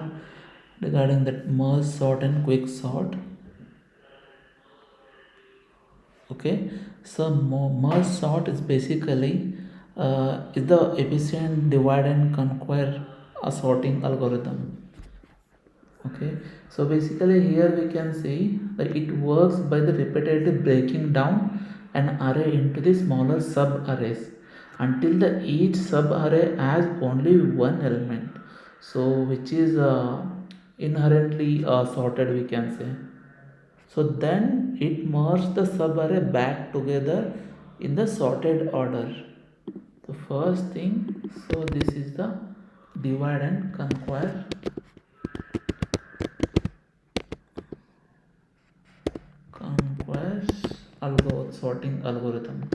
start regarding that merge sort and quick sort. Okay, so merge sort is basically is the efficient divide and conquer sorting algorithm. Okay, so basically here we can see that it works by the repetitive breaking down an array into the smaller sub arrays until the each sub array has only one element, so which is inherently sorted, we can say. So then it merges the sub array back together in the sorted order. The first thing, so this is the divide and conquest sorting algorithm.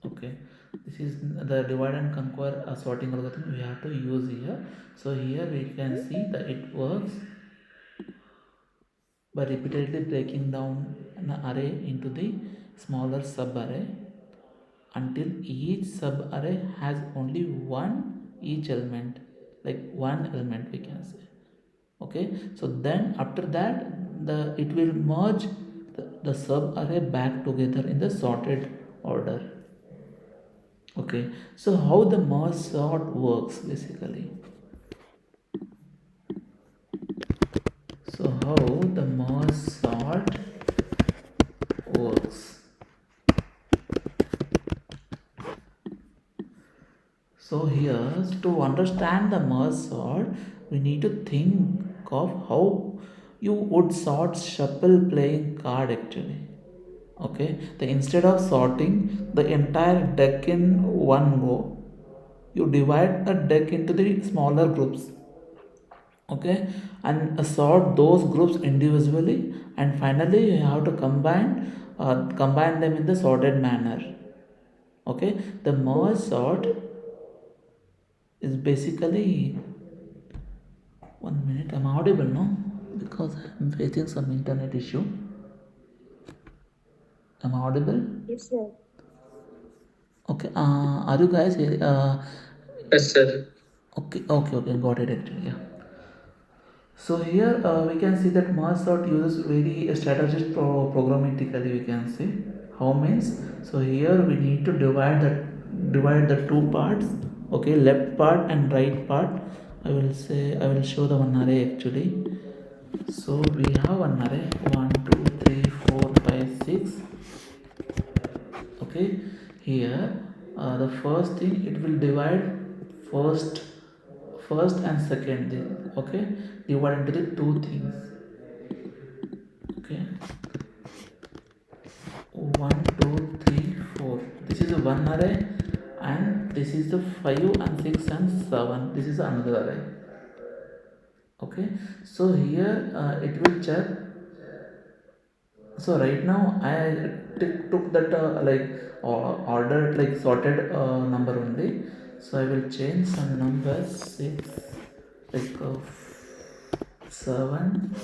Okay, this is the divide and conquer sorting algorithm we have to use here. So here we can see that it works by repeatedly breaking down an array into the smaller sub array until each sub array has only one each element, like one element, we can say. Okay, so then after that it will merge the sub array back together in the sorted order. Okay, so how the merge sort works basically. So how the merge sort works. So here, to understand the merge sort, we need to think of how you would sort shuffle playing card actually. Okay, the instead of sorting the entire deck in one go, you divide a deck into the smaller groups. Okay, and sort those groups individually, and finally you have to combine them in the sorted manner. Okay, the merge sort is basically, 1 minute, I'm audible, no? Because I'm facing some internet issue. Am I audible? Yes, sir. Okay, are you guys Yes, sir. okay, got it actually, yeah. So here we can see that merge sort uses very strategic programmatically, we can say. How means? So here we need to divide the two parts. Okay, left part and right part. I will show the one array actually. So we have one array 1, 2, 3, 4, 5, 6. Okay, here the first thing, it will divide first first and second thing. Okay, divide into the two things. Okay, 1, 2, 3, 4. This is one array, and this is the 5 and 6 and 7. This is another array. Okay, so here it will check. So right now I took that ordered, like sorted number only. So I will change some numbers, 6, like 7,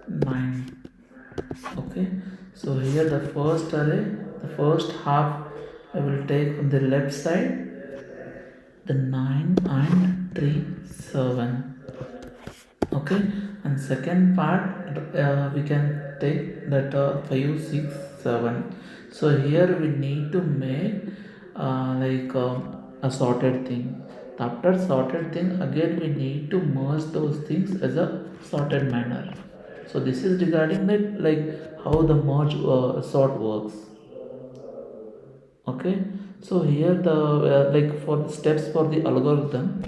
9. Okay, so here the first array, the first half I will take from the left side, the 9 and 3, 7. Okay, and second part we can take that 5, 6, 7. So here we need to make a sorted thing. After sorted thing, again we need to merge those things as a sorted manner. So this is regarding that, like how the merge sort works. Okay, so here the like for the steps for the algorithm.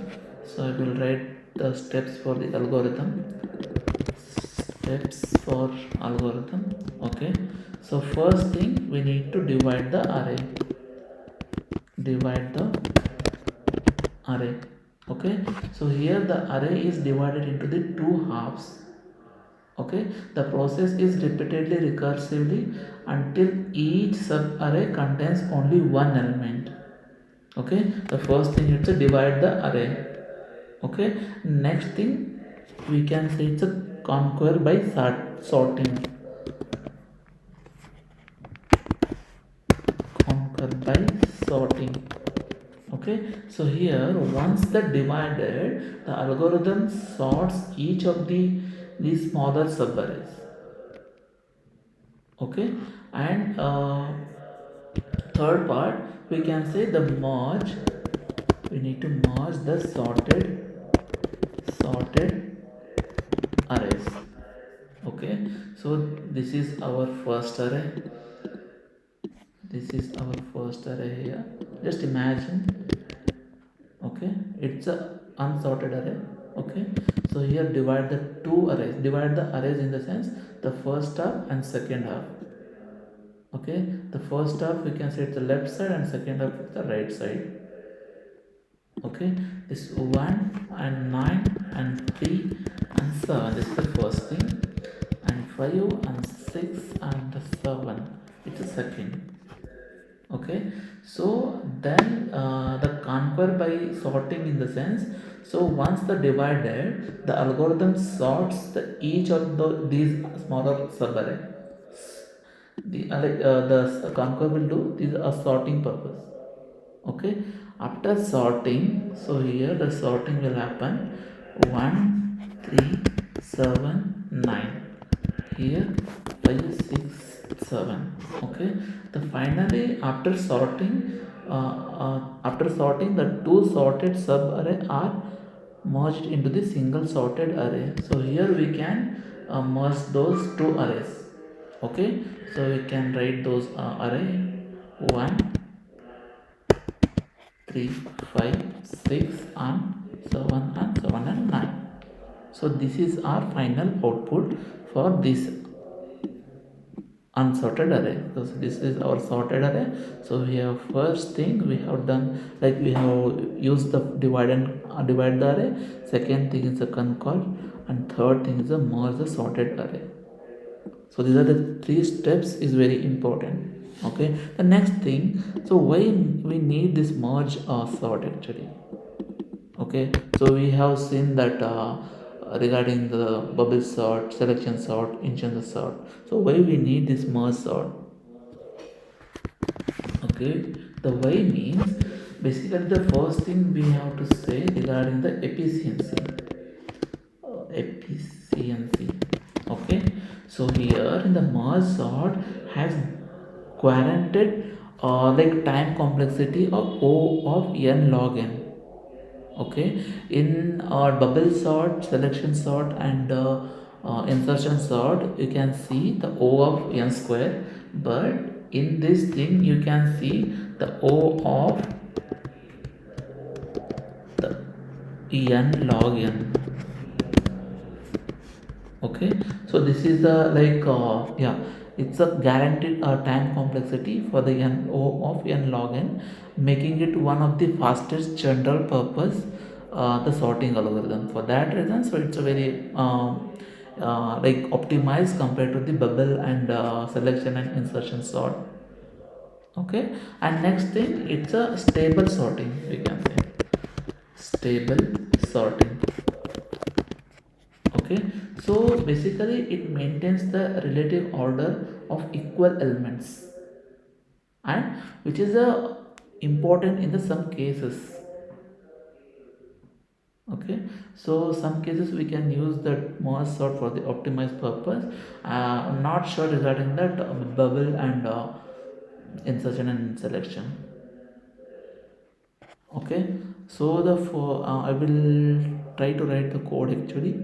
So I will write the steps for the algorithm. Steps for algorithm. Okay, so first thing, we need to divide the array. Divide the array. Okay, so here the array is divided into the two halves. Okay, the process is repeatedly recursively until each sub array contains only one element. Okay, the first thing, it's a divide the array. Okay, next thing we can say it's a conquer by sorting. by sorting. Okay, so here once the divided, the algorithm sorts each of these smaller subarrays. Okay, and third part, we can say the merge. We need to merge the sorted arrays. Okay, so this is our first array. This is our first array here. Just imagine. Okay, it's a unsorted array. Okay, so here divide the two arrays, divide the arrays in the sense the first half and second half. Okay, the first half we can say it's the left side and second half it's the right side. Okay, this 1 and 9 and 3 and 7, this is the first thing, and 5 and 6 and the 7, it's the second. Okay, so then the conquer by sorting in the sense, so once the divided, the algorithm sorts each of these smaller subarray. The conquer will do this a sorting purpose. Okay, after sorting, so here the sorting will happen 1 3 7 9, here 5 6 7. Okay, the finally after sorting the two sorted sub array are merged into the single sorted array. So here we can merge those two arrays. Okay, so we can write those array 1 3 5 6 and 7 and 7 and 9. So this is our final output for this unsorted array. So this is our sorted array. So we have first thing we have done, like we have used the divide and divide the array. Second thing is the concord, and third thing is the merge the sorted array. So these are the three steps is very important. Okay, the next thing, so why we need this merge sort actually. Okay, so we have seen that regarding the bubble sort, selection sort, instance sort. So why we need this merge sort? Okay, the why means basically the first thing we have to say regarding the efficiency. Efficiency. Okay, so here in the merge sort has guaranteed like time complexity of O of n log n. Okay, in our bubble sort, selection sort, and insertion sort, you can see the O of n square, but in this thing you can see the O of the n log n. Okay, so this is the like yeah, it's a guaranteed time complexity for the n O of n log n, making it one of the fastest general purpose the sorting algorithm. For that reason, so it's a very like optimized compared to the bubble and selection and insertion sort. Okay, and next thing, it's a stable sorting, we can say stable sorting. Okay, so basically it maintains the relative order of equal elements, and which is important in the some cases. Okay, so some cases we can use that merge sort for the optimized purpose. I'm not sure regarding that bubble and insertion and selection. Okay, so the for I will try to write the code actually.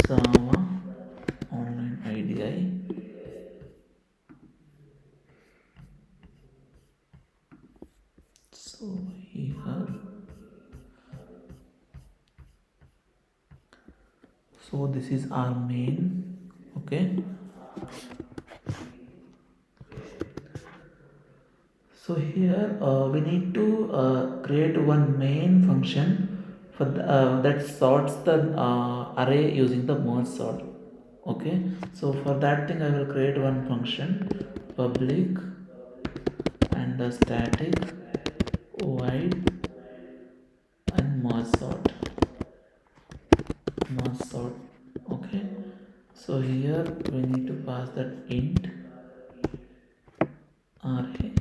Java online IDE. So here, so this is our main. Okay, so here we need to create one main function for that sorts the array using the merge sort. Okay, so for that thing I will create one function public and the static void and merge sort. So here we need to pass that int array,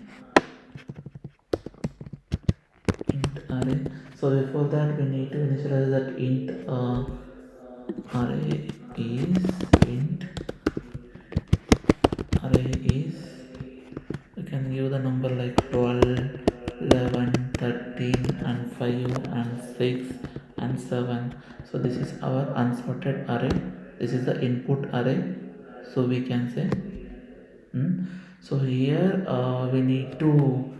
int array. So before that we need to initialize that int array is int array is, you can give the number like 12, 11, 13 and 5 and 6 and 7. So this is our unsorted array, this is the input array, so we can say so here we need to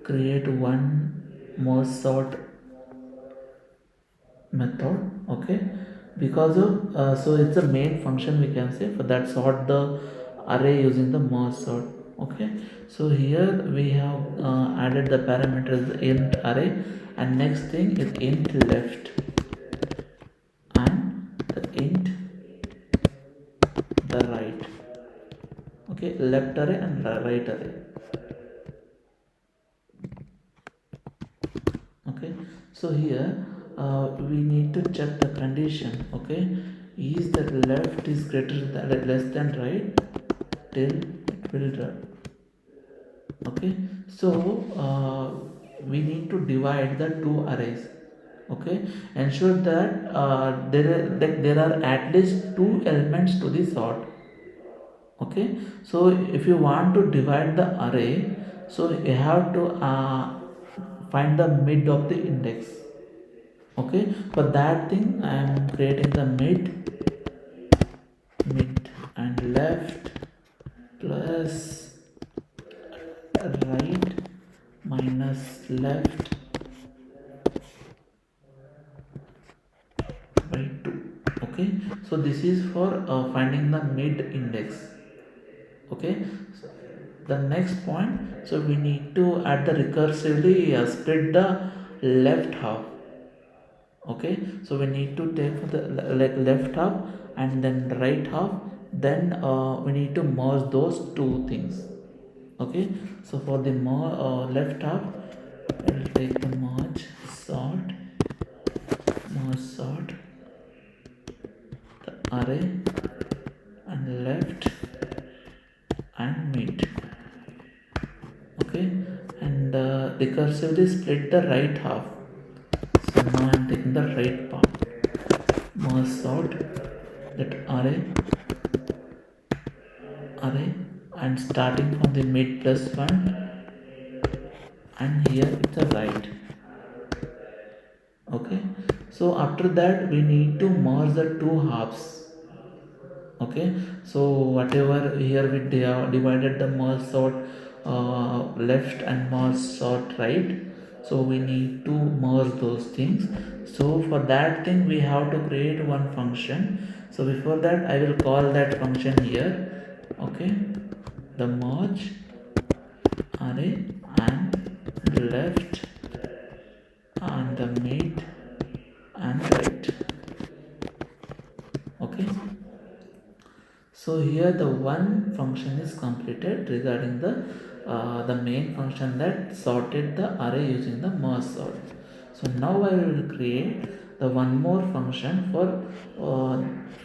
create one more sort method. Okay, because of so it's a main function, we can say, for that sort the array using the merge sort. Okay, so here we have added the parameters int array, and next thing is int left and the int the right. Okay, left array and right array. Okay, so here we need to check the condition. Okay, is that left is greater than less than right till it will run. Okay, so we need to divide the two arrays. Okay, ensure that there are at least two elements to the sort. Okay, so if you want to divide the array, so you have to find the mid of the index. Okay, for that thing I am creating the mid and left plus right minus left by 2. Okay, so this is for finding the mid index. Okay, so the next point, so we need to add the recursively split the left half. Okay, so we need to take for the like left half and then right half, then we need to merge those two things. Okay, so for the left half, I will take the merge sort the array and left and mid. Okay, and recursively split the right half. So now I am taking the right part, merge sort that array and starting from the mid plus 1, and here it's a right. Okay, so after that we need to merge the two halves. Okay, so whatever here we divided the merge sort left and merge sort right, so we need to merge those things. So for that thing we have to create one function. So before that I will call that function here. Okay, the merge array and left and the mid and right. Okay, so here the one function is completed regarding the main function that sorted the array using the merge sort. So now I will create the one more function for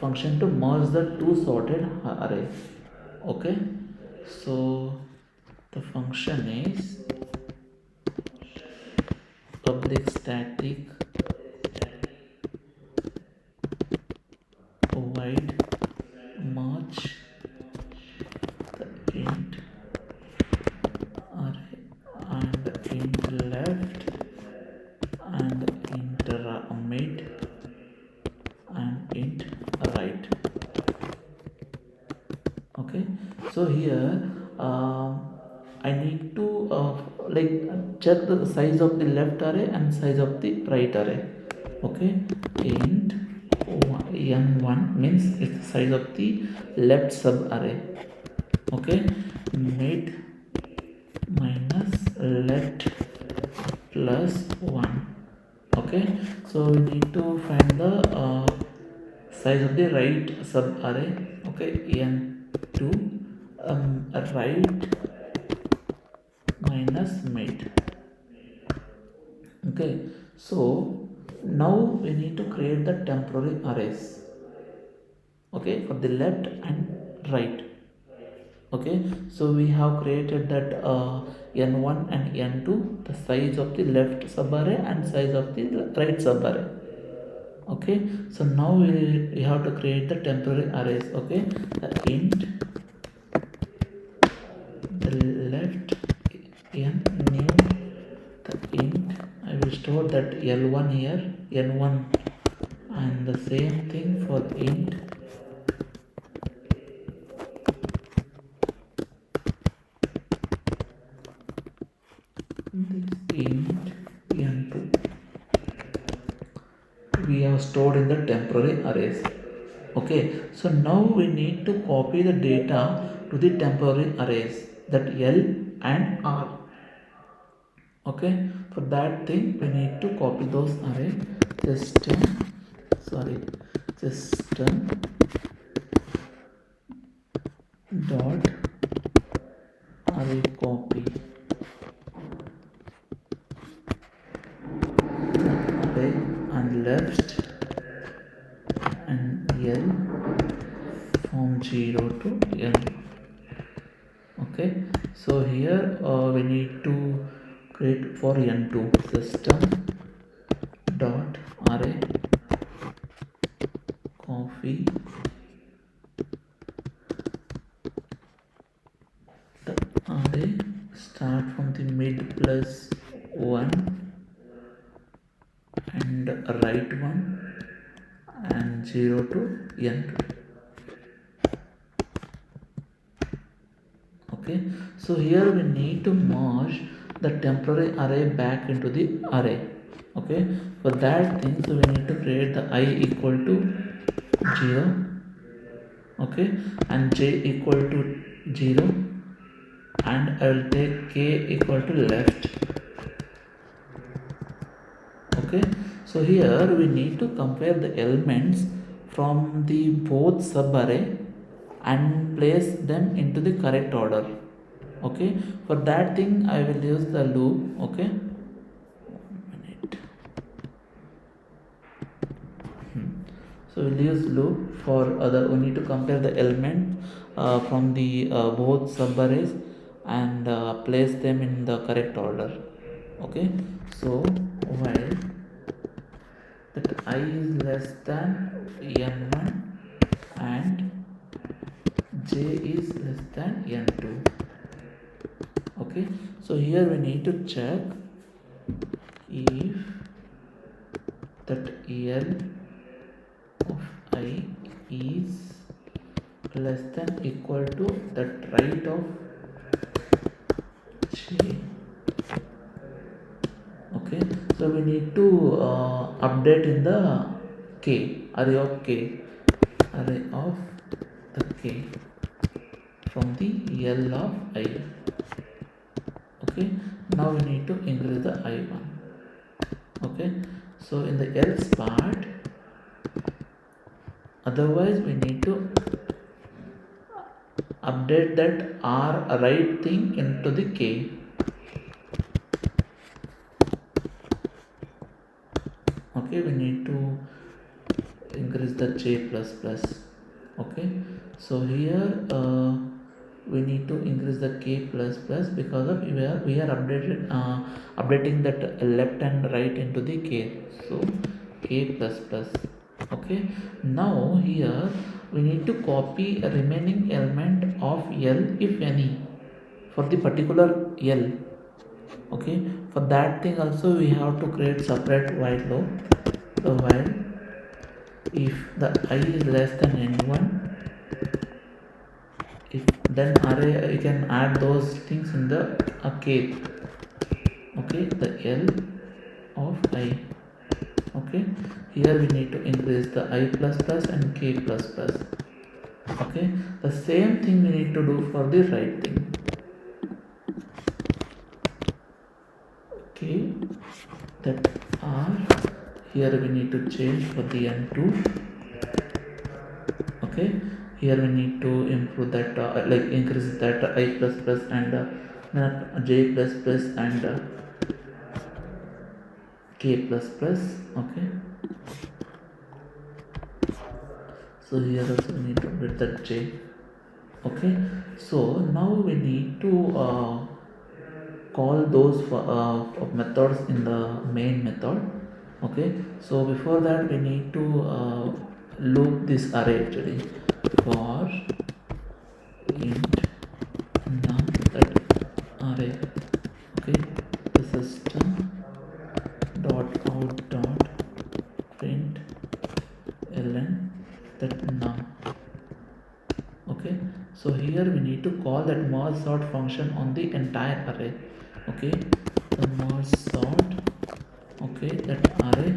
function to merge the two sorted array. Okay, so the function is public static void merge the int array and int left and int mid and int right. Okay, so here I need to like check the size of the left array and size of the right array. Okay, int n1 means it's the size of the left sub array. Okay, mid minus left plus 1. Okay, so we need to find the size of the right sub array. Okay, n2 right minus mid. Okay, so now we need to create the temporary arrays. okay, for the left and right. Okay, so we have created that n1 and n2, the size of the left subarray and size of the right subarray. Okay, so now we have to create the temporary arrays. Okay, the int the left n new, the int I will store that l1 here, n1, and the same thing for int this int n2 we have stored in the temporary arrays. Okay, so now we need to copy the data to the temporary arrays, that L and R. Okay, for that thing we need to copy those array. System dot array copy array and left and L from 0 to N. Okay, so here we need to create for n2 system dot array copy the array start from the mid plus 1 and right one and 0 to n2. Okay, so here we need to merge the temporary array back into the array. Okay, for that thing, so we need to create the I equal to 0, okay, and j equal to 0, and I will take k equal to left. Okay, so here we need to compare the elements from the both subarray and place them into the correct order. Okay, for that thing I will use the loop. Okay, 1 minute. So we'll use loop for other. We need to compare the element from the both subarrays and place them in the correct order. Okay, so while that I is less than n1 and j is less than n2. Okay, so here we need to check if that L of I is less than equal to that right of j. Okay, so we need to update in the k, array of k, array of the k from the L of I. Okay, now we need to increase the I1. Okay, so in the else part, otherwise we need to update that R right thing into the k. Okay, we need to increase the j plus plus. Okay, so here we need to increase the k plus plus because of we are updating that left and right into the k, so k plus plus. Okay, now here we need to copy a remaining element of L if any for the particular L. Okay, for that thing also we have to create separate while loop. So while if the I is less than n1, if then array you can add those things in the k. Okay, the L of I. Okay, here we need to increase the I plus plus and k plus plus. Okay, the same thing we need to do for the right thing. Okay, that R here we need to change for the n2. Okay, here we need to improve that like increase that I plus plus and j plus plus and k plus plus. Okay, So here also we need to update that j. Okay, so now we need to call those methods in the main method. Okay, so before that we need to loop this array actually for int num that array. Okay, the system dot out dot print ln that num. Okay, so here we need to call that merge sort function on the entire array. Okay, the merge sort, okay, that array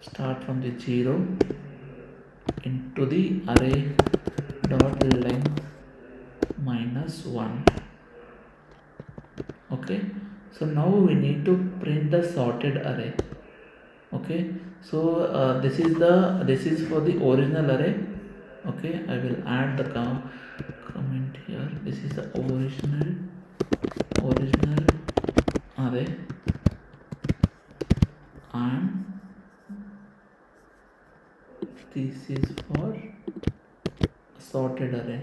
start from the 0 into the array dot length minus 1. Okay, so now we need to print the sorted array. Okay, so this is for the original array. Okay, I will add the comment here. This is the original array, and this is for sorted array.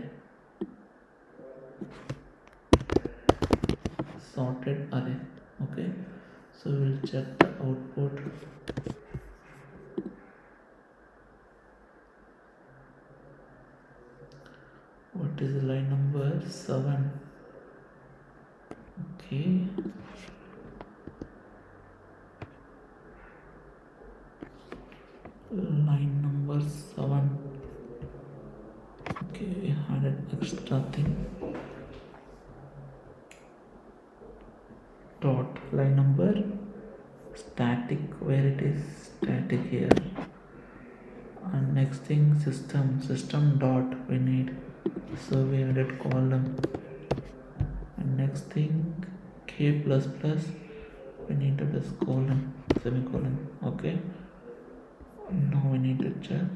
Okay, so we'll check the output. What is line number 7? Okay, line number 7. Okay, we had an extra thing. Dot line number static, where it is static here. And next thing system dot we need, so we added column. And next thing k plus plus we need to plus colon, semicolon. Okay, now we need to check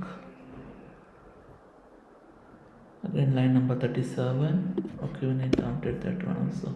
again line number 37. Okay, we need to update that one also.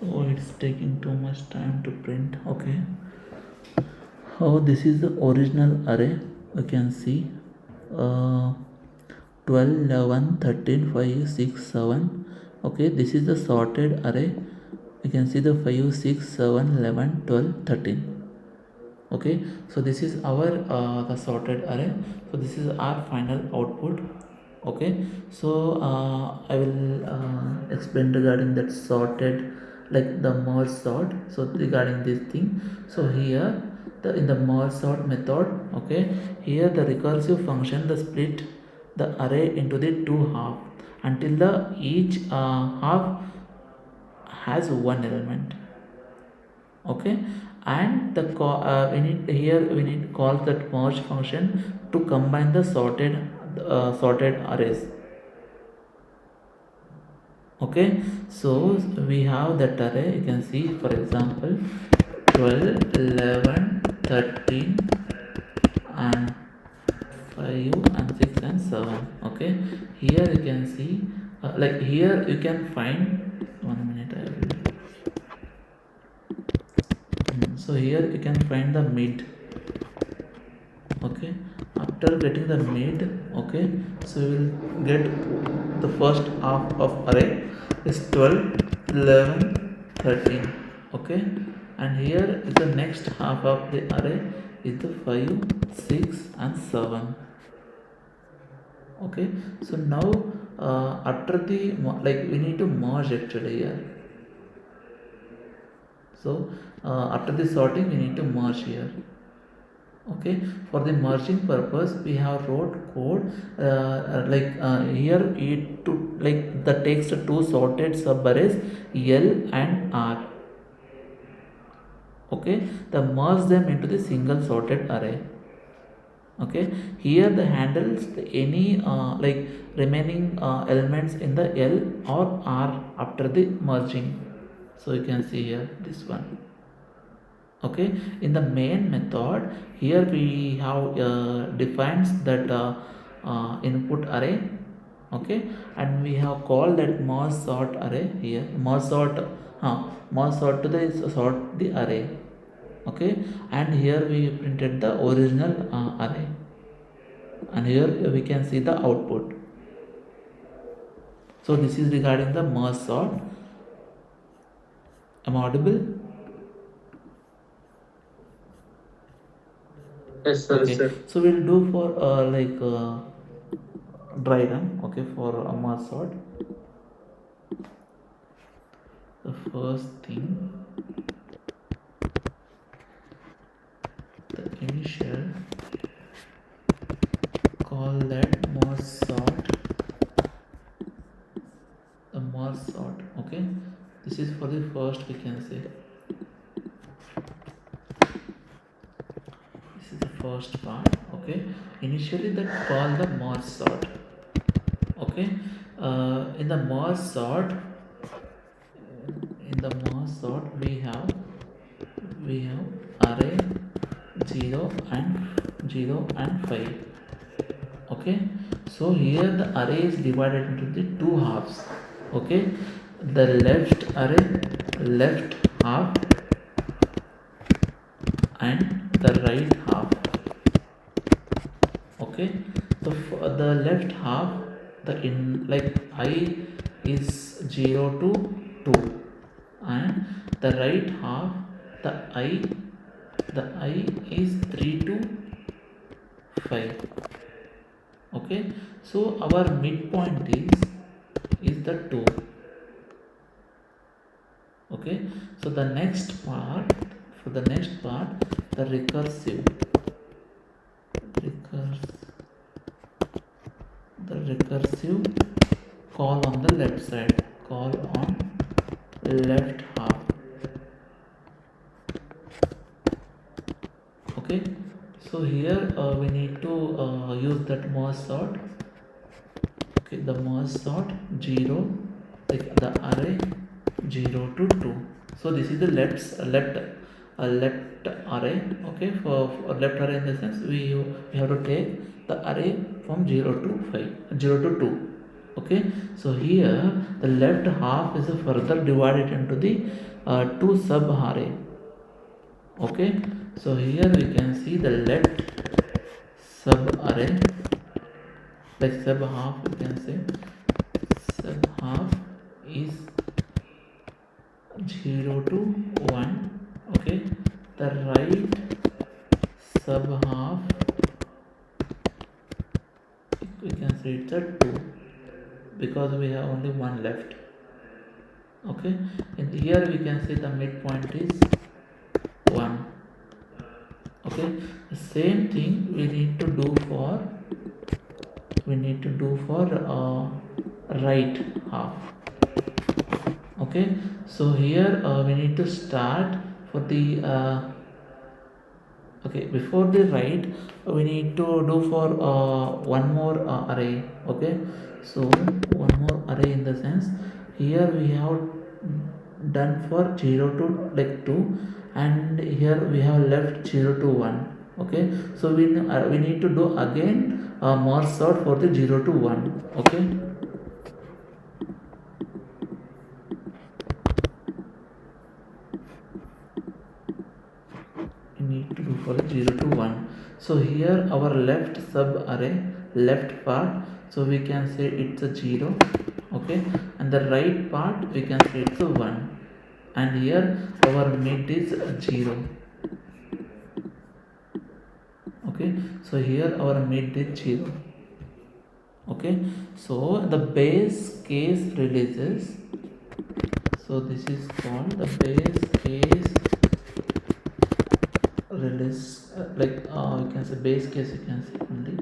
So it's taking too much time to print. Okay, oh, this is the original array. You can see 12 11 13 5 6 7. Okay, this is the sorted array. You can see the 5 6 7 11 12 13. Okay, so this is our the sorted array. So this is our final output. Okay, so I will explain regarding that sorted, like the merge sort. So regarding this thing, so here in the merge sort method, okay, here the recursive function the split the array into the two half until the each half has one element. Okay, and the we need here we need to call that merge function to combine the sorted arrays. Okay, so we have that array. You can see, for example, 12 11 13 and 5 and 6 and 7. Okay, here you can see like here you can find, 1 minute I will so here you can find the mid. Okay, after getting the mid, okay, so we will get the first half of array is 12 11 13. Okay, and here is the next half of the array is the 5 6 and 7. Okay, so now after the like we need to merge actually here. So after the sorting we need to merge here. Okay, for the merging purpose we have wrote code here it to like the text two sorted subarrays L and R. Okay, the merge them into the single sorted array. Okay, here the handles any remaining elements in the L or R after the merging. So you can see here this one. Okay, in the main method here we have defines that input array. Okay, and we have called that merge sort array here, merge sort to the sort the array. Okay, and here we printed the original array, and here we can see the output. So this is regarding the merge sort. Am I audible? Yes, sir. Okay, so we'll do for dry run. Okay, for a merge sort, the first thing, the initial call that merge sort, the merge sort. Okay, this is for the first, we can say this is the first part. Okay, initially that call the merge sort. Okay, in the merge sort, we have array 0 and 5. Okay, so here the array is divided into the two halves. Okay, the left half and the right half. Okay, so for the left half, the in like I is 0 to 2, and the right half, the I is 3 to 5. Okay, so our midpoint is the 2. Okay, so the next part, the recursive call on the left side, call on left half. Okay, so here we need to use that merge sort. Okay, the merge sort 0, like the array 0 to 2. So this is the left array. Okay, for left array, in the sense we have to take the array from 0 to 5, 0 to 2. Okay, so here the left half is further divided into the two sub array. Okay, so here we can see the left sub array, like sub half, we can say sub half is 0 to 1. Okay, the right sub half, we can say it's a 2, because we have only one left. Okay, and here we can say the midpoint is 1. Okay, the same thing we need to do for right half. Okay, so here we need to start for the okay, before the right we need to do for one more array. Okay, so one more array, in the sense here we have done for 0 to like 2, and here we have left 0 to 1. Okay, so we need to do again merge sort for the 0 to 1. Okay, we need to do for 0 to 1. So here our left sub array, left part, so we can say it's a 0. Okay, and the right part we can say it's a 1, and here our mid is 0. Okay, so here our mid is 0. Okay, so the base case releases, so this is called the base case releases this you can say base case, you can say only.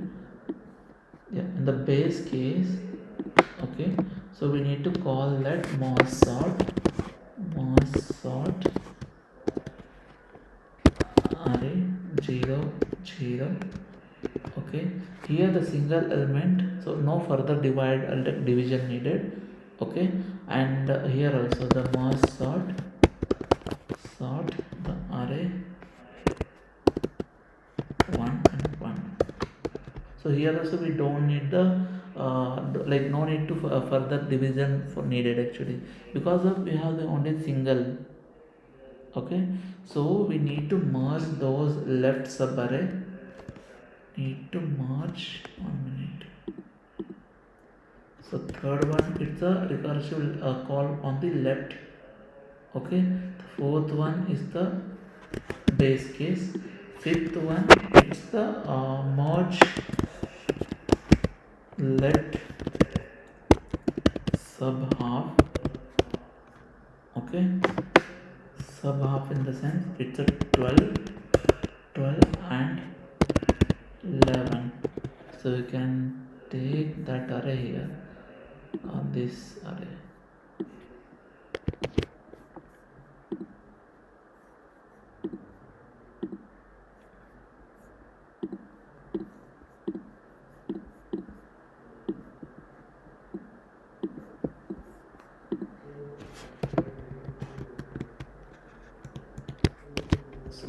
Yeah, in the base case, okay, so we need to call that merge sort array 0 0. Okay, here the single element, so no further division needed. Okay, and here also the merge sort the array 1 and 1. So here also we don't need the no need to further division for needed actually, because of we have the only single. Okay, so we need to merge those left subarray, need to merge 1 minute. So third one, it's a recursive call on the left. Okay, the fourth one is the base case. Fifth one, it's the merge let sub half. Okay, sub half in the sense it's a 12 and 11. So you can take that array here, this array.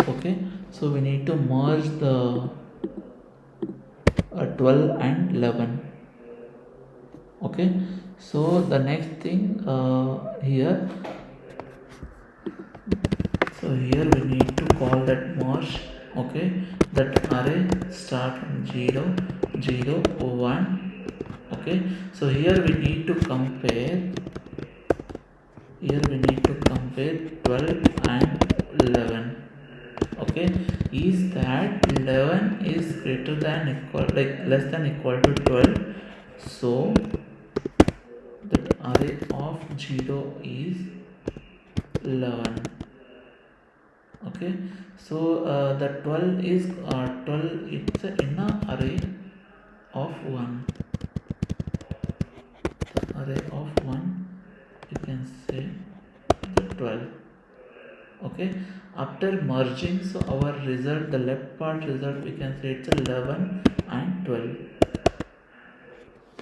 Okay, so we need to merge the 12 and 11. Okay, so the next thing here, so here we need to call that merge. Okay, that array start from 0 0 1. Okay, so here we need to compare, 12 and 11. Okay, is that 11 is greater than equal, like less than equal to 12, so that array of 0 is 11. Okay, so the 12 is 12, it's a inner array of 1, the array of 1, you can say the 12. Okay, after merging, so our result, the left part result, we can say it's 11 and 12.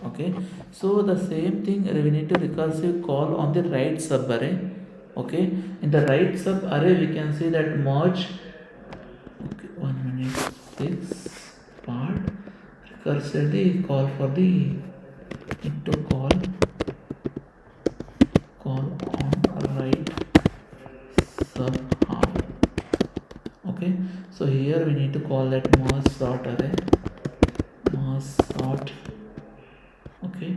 Okay, so the same thing we need to recursive call on the right subarray. Okay, in the right subarray we can see that merge. Okay, 1 minute 6 part recursively call for the, need to call on right sub half. Okay, so here we need to call that merge sort array, merge sort. Okay,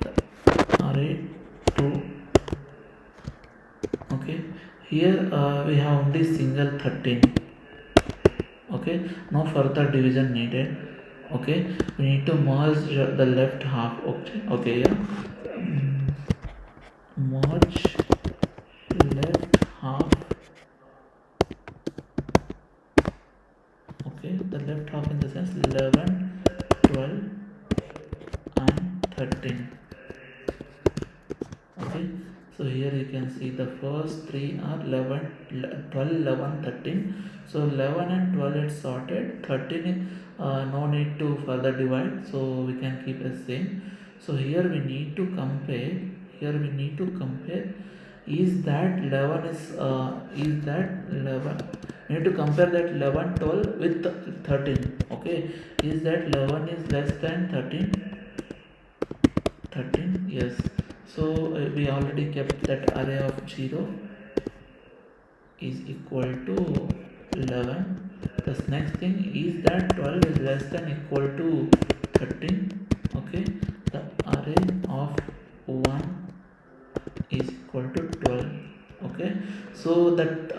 the array 2. Okay, here we have only single 13. Okay, no further division needed. Okay, we need to merge the left half. Okay, yeah. Merge left half. Okay, the left half in the sense 11 12 and 13. Okay, so here you can see the first three are 11 12 11 13. So 11 and 12 is sorted, 13 no need to further divide, so we can keep as same. So here we need to compare, is that 11 is that 11, we need to compare that 11 12 with 13. Okay, is that 11 is less than 13? Yes, so we already kept that array of 0 is equal to 11. The next thing is that 12 is less than equal to 13. Okay, the array of 1 is equal to 12. Okay, so that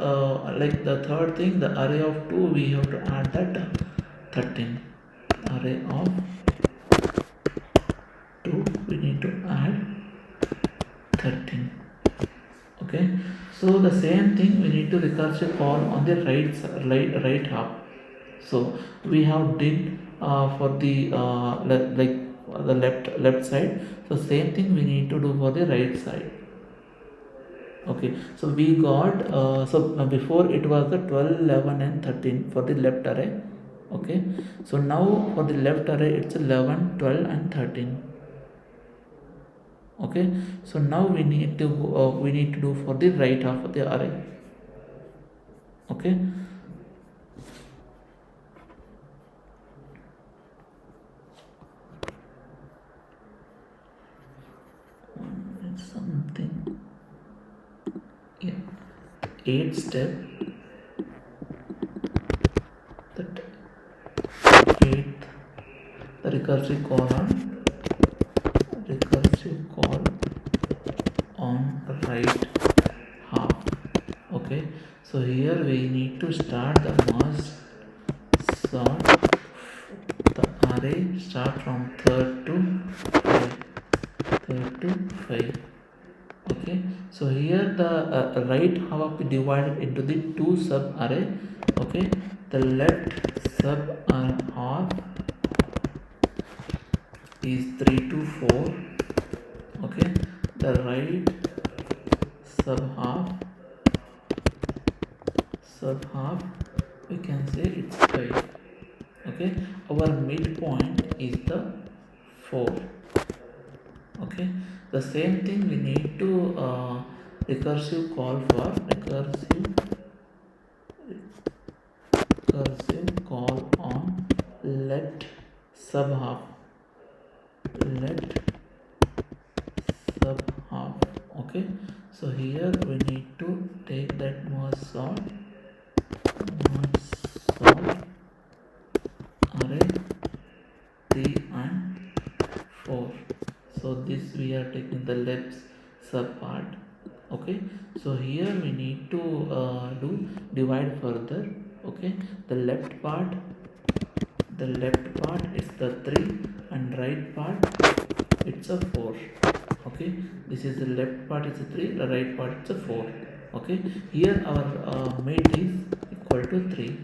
like the third thing, the array of 2, we have to add that 13. Array of 2, we need to add 13. Okay, so the same thing we need to recursive call on the right half. So we have did for the like the left side. So same thing we need to do for the right side. Okay, so we got before it was the 12, 11 and 13 for the left array. Okay, so now for the left array it's 11, 12 and 13. Okay, so now we need to do for the right half of the array. Okay, it's something, yeah, 8 step, that 8th, the recursive call on right half. Okay, so here we need to start the merge sort. The array start from third to 5, third to 5. Okay, so here the right half is divided into the two sub array. Okay, the left sub half is 3 to 4. Okay, the right sub half we can say it's 5. Okay, our midpoint is the 4. Okay, the same thing we need to recursive call for recursive call on left sub half, left sub half. Okay, so here we need to take that merge sort array 3 and 4. So this we are taking the left sub part. Okay, so here we need to do divide further. Okay, the left part is the 3 and right part it's a 4. Okay, this is the left part is a 3, the right part is a 4. Okay, here our mid is equal to 3.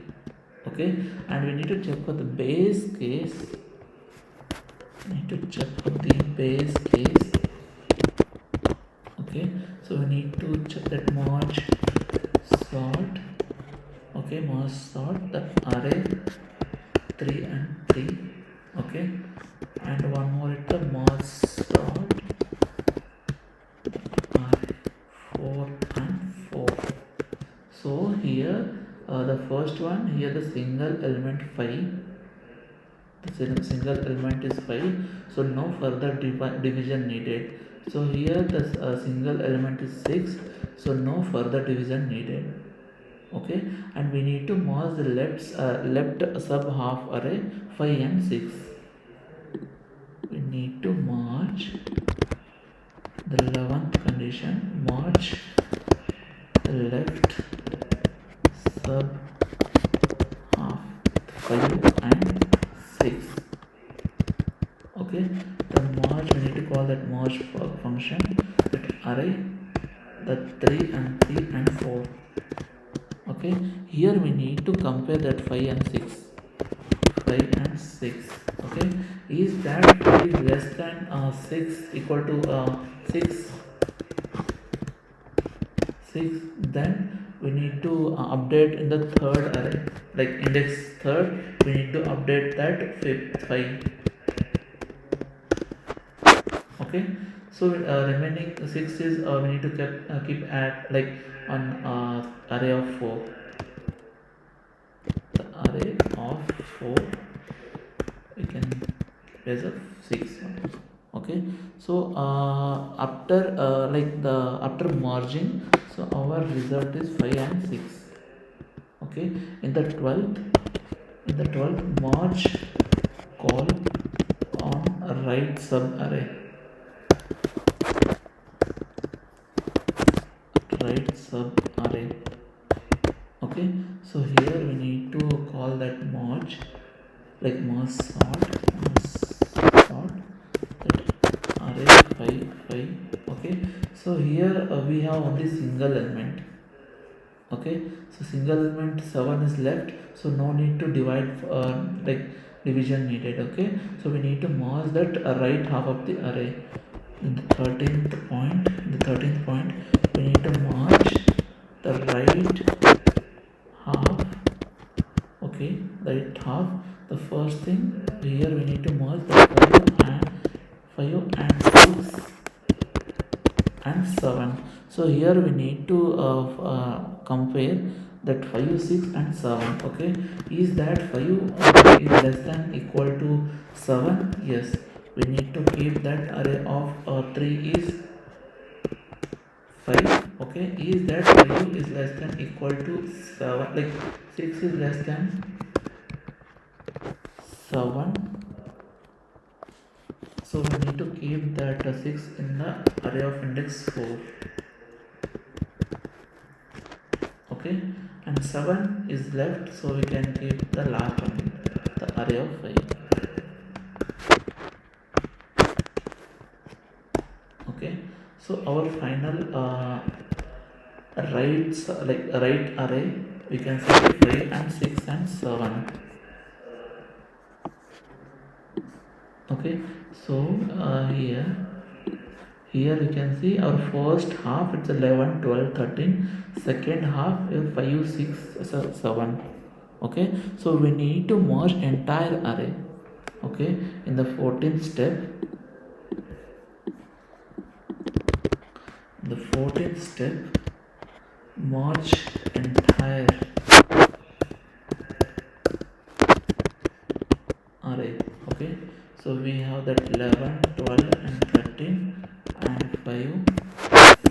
Okay, and we need to check for the base case. Okay, so we need to check that merge sort. Okay, merge sort the array 3 and 3. Okay, and one more is the merge sort array 4 and 4. So here the first one, here the single element 5, the single element is 5, so no further division needed. So here the single element is 6, so no further division needed. Okay, and we need to merge the left sub half array 5 and 6. We need to merge the 11th condition, merge the left sub half 5 and 6. Okay, the merge we need to call that merge function, that array the 3 and 3 and 4. Okay, here we need to compare that 5 and 6. Okay, is that 5 is less than 6 equal to 6, then we need to update in the third array, like index third, we need to update that 5. Okay, so remaining 6 is we need to keep at like on array of 4. The array of 4 we can place a 6. Okay, so after after merging, so our result is 5 and 6. Okay, in the 12th merge call on a right sub array, okay, so here we need to call that merge, like merge sort that array 5. Okay, so here we have only single element. Okay, so single element 7 is left, so no need to divide, like division needed. Okay, so we need to merge that right half of the array. In the 13th point, we need to merge the right half. Okay, the right half. The first thing here, we need to merge the 5 and 6 and 7. So here we need to compare that 5, 6 and 7. Okay, is that 5 is less than equal to 7? Yes, we need to keep that array of 3 is 5. Okay, is that 5 is less than equal to 7, like 6 is less than 7, so we need to keep that 6 in the array of index 4. Okay, and 7 is left, so we can keep the last one, the array of 5. Okay, so our final right array, we can say 5 and 6 and 7. Okay, so here we can see our first half, it's 11, 12, 13. Second half is 5, 6, 7. Okay, so we need to merge entire array. Okay, in the 14th step, merge entire array. Okay, so we have that 11, 12 and 13 and 5,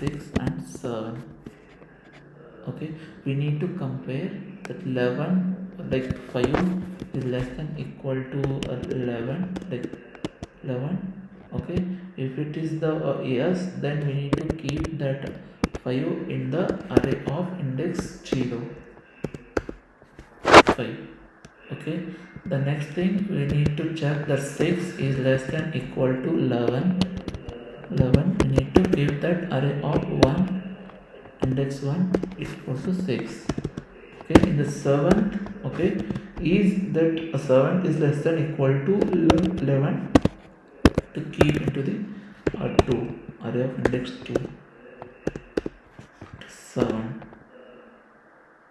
6 and 7. Okay, we need to compare that 11, like 5 is less than equal to 11, like 11. Okay, if it is the yes, then we need to keep that 5 in the array of index 0, 5. Okay, the next thing, we need to check that 6 is less than equal to 11. We need to keep that array of 1, index 1 equal to 6. Okay, in the 7th, okay, is that a 7 is less than equal to 11, to keep into the 2, array of index 2, 7.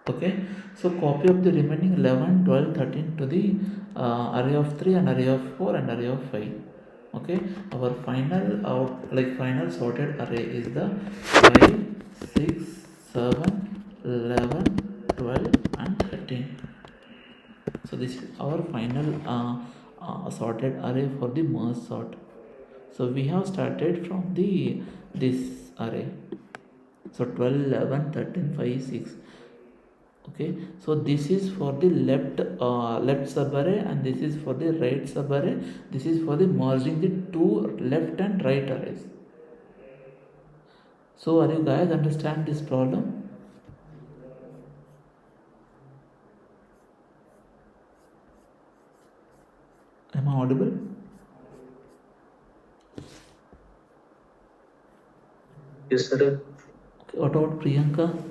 Okay, so copy of the remaining 11, 12, 13 to the array of 3 and array of 4 and array of 5. Okay, our final sorted array is the 5, 6, 7, 11, 12 and 13. So this is our final sorted array for the merge sort. So we have started from the this array, so 12, 11, 13, 5, 6. Okay, so this is for the left subarray, and this is for the right subarray. This is for the merging the two left and right arrays. So are you guys understand this problem? Am I audible? Yes, sir. Okay, what about Priyanka?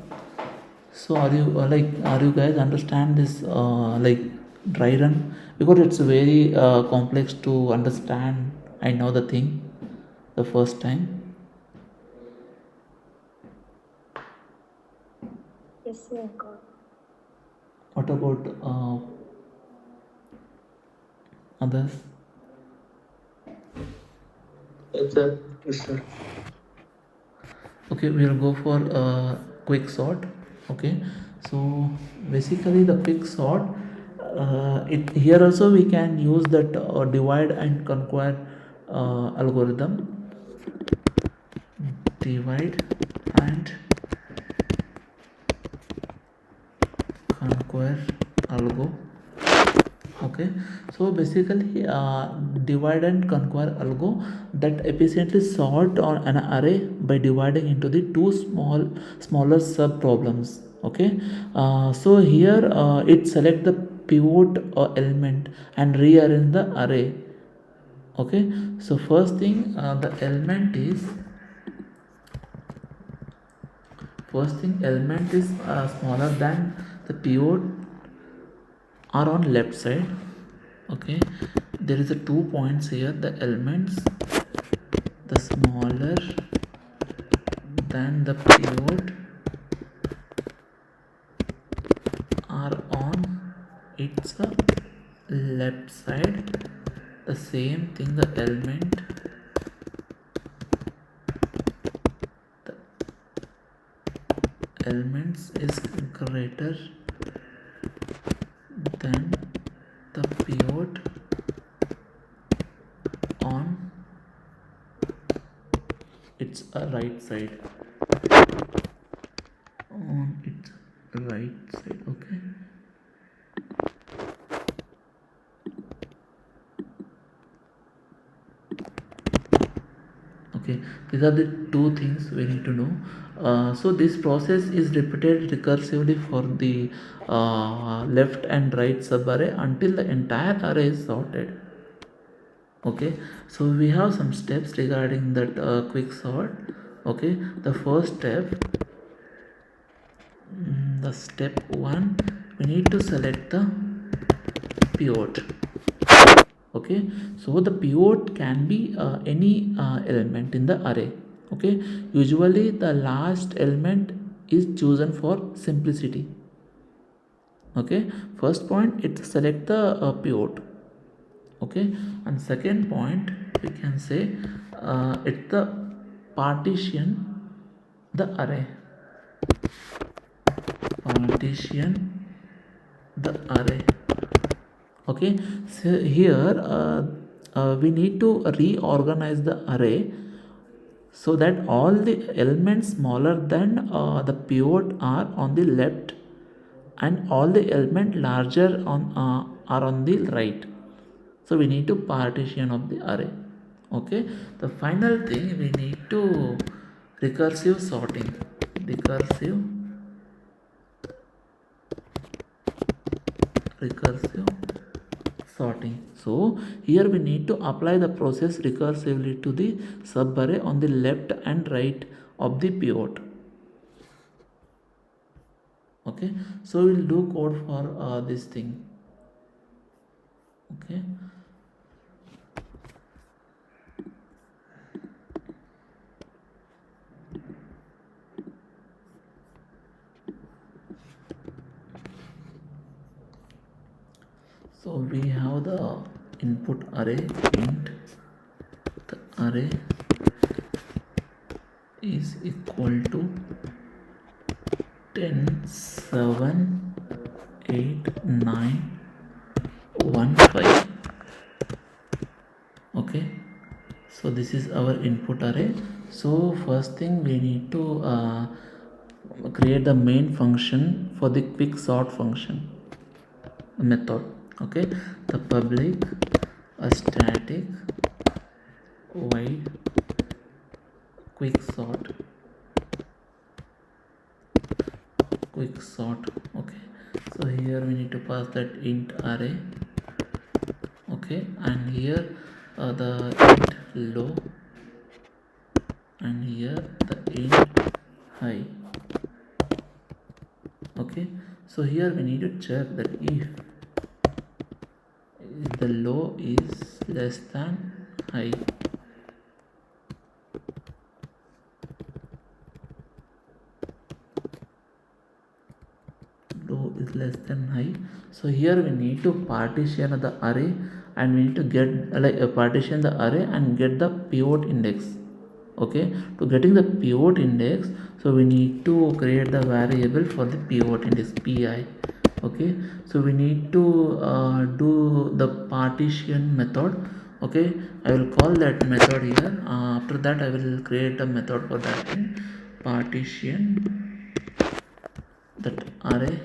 So are you guys understand this dry run? Because it's very complex to understand. I know the thing the first time. Yes, sir. What about others? Yes, sir. Yes, sir. Okay, we'll go for quick sort. Okay, so basically the quick sort, it here also we can use that divide and conquer algorithm. Divide and conquer algo. Okay, so basically divide and conquer algo that efficiently sort on an array by dividing into the two smaller sub problems. Okay, so here it select the pivot element and rearrange the array. Okay, so first thing, the element is First thing, element is smaller than the pivot are on left side. Okay, there is a 2 points here. The elements, the smaller than the pivot are on its left side. The same thing, the element, the elements is greater than the pivot on its right side, on its right side. Okay, okay, these are the two things we need to know. So this process is repeated recursively for the left and right subarray until the entire array is sorted. Okay, so we have some steps regarding that quick sort. Okay, the first step, the step 1, we need to select the pivot. Okay, so the pivot can be any element in the array. Okay, usually the last element is chosen for simplicity. Okay, first point, it's select the pivot. Okay, and second point, we can say it's the partition the array, partition the array. Okay, so here we need to reorganize the array so that all the elements smaller than the pivot are on the left and all the element larger on are on the right. So we need to partition of the array. Okay, the final thing, we need to recursive sorting, recursive sorting. So here we need to apply the process recursively to the subarray on the left and right of the pivot. Okay, so we'll do code for this thing. Okay, so we have the input array int, the array is equal to 10 7 8 9 1 5. Okay, so this is our input array. So first thing, we need to create the main function for the quick sort function method. Okay, the public a static void quick sort. Okay, so here we need to pass that int array. Okay, and here the int low, and here the int high. Okay, so here we need to check that if the low is less than high. Low is less than high. So here we need to partition the array, and we need to get partition the array and get the pivot index. Okay, to getting the pivot index, so we need to create the variable for the pivot index pi. Okay, so we need to do the partition method. Okay, I will call that method here. After that I will create a method for that thing, partition that array,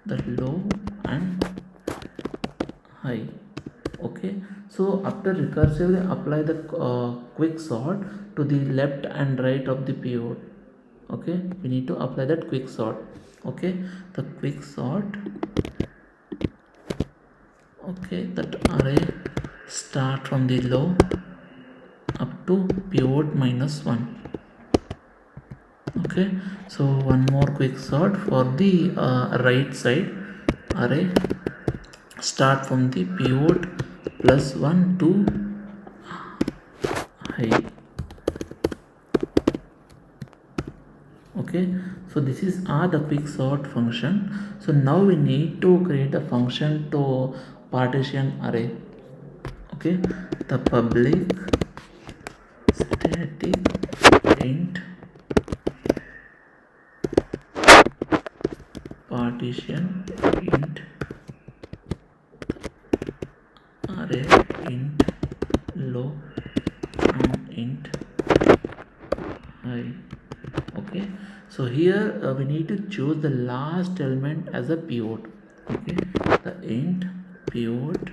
that low and high. Okay, so after recursively apply the quick sort to the left and right of the pivot. Okay, we need to apply that quick sort. Okay, the quick sort. Okay, that array start from the low up to pivot -1. Okay, Okay, so one more quick sort for the right side array. Start from the pivot plus 1 to high. Okay, so this is the quick sort function. So now we need to create a function to partition array. Okay, the public static int partition int array int low and int high. Okay, so here we need to choose the last element as a pivot. Okay, the int pivot,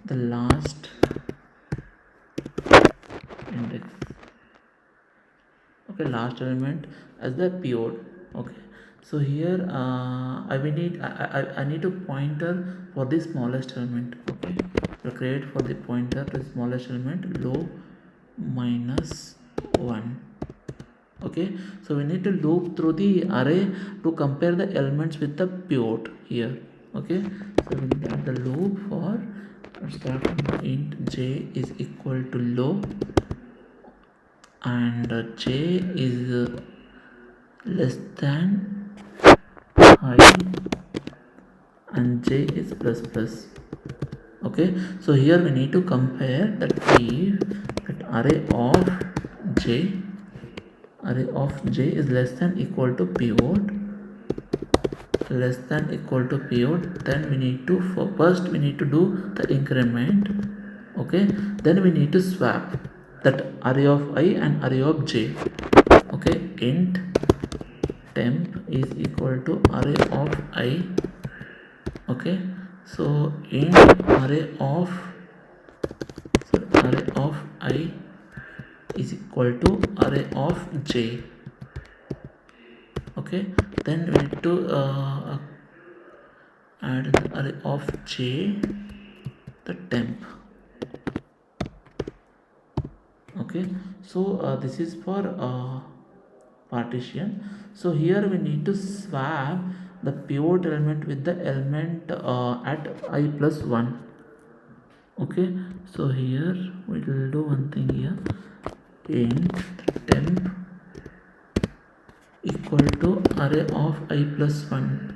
the last index. Okay, last element as the pivot. Okay, so here I need a pointer for the smallest element. Okay, to create for the pointer to the smallest element low minus 1. Okay, so we need to loop through the array to compare the elements with the pivot here. Okay, so we need the loop for start from int j is equal to low and j is less than high and j is plus plus. Okay, so here we need to compare that if that array of j is less than equal to pivot, then we need to first we need to do the increment. Okay, then we need to swap that array of I and array of j. Okay, int temp is equal to array of I. Okay, so int array of I is equal to array of j. Okay, then we need to add the array of j the temp. Okay, so this is for partition. So here we need to swap the pivot element with the element at I plus 1. Okay, so here we will do one thing here, int temp equal to array of I plus 1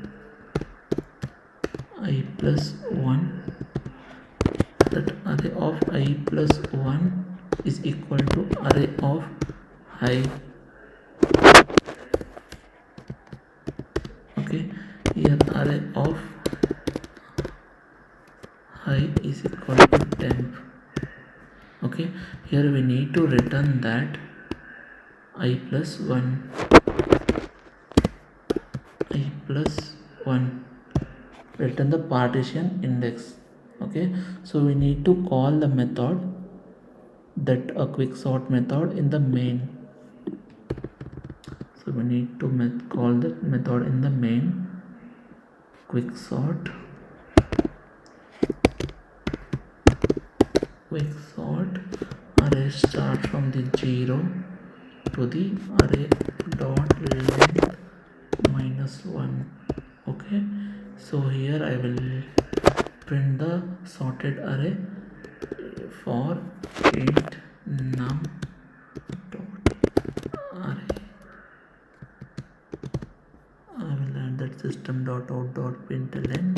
that array of I plus 1 is equal to array of high. Okay, here array of high is equal to temp. Okay, here we need to return that I plus 1 return the partition index. Okay, so we need to call the method, that a quick sort method in the main. So we need to call that method in the main, quick sort array start from the 0 to the array dot length minus 1. Okay, so here I will print the sorted array for int num dot array. I will add that system dot out dot println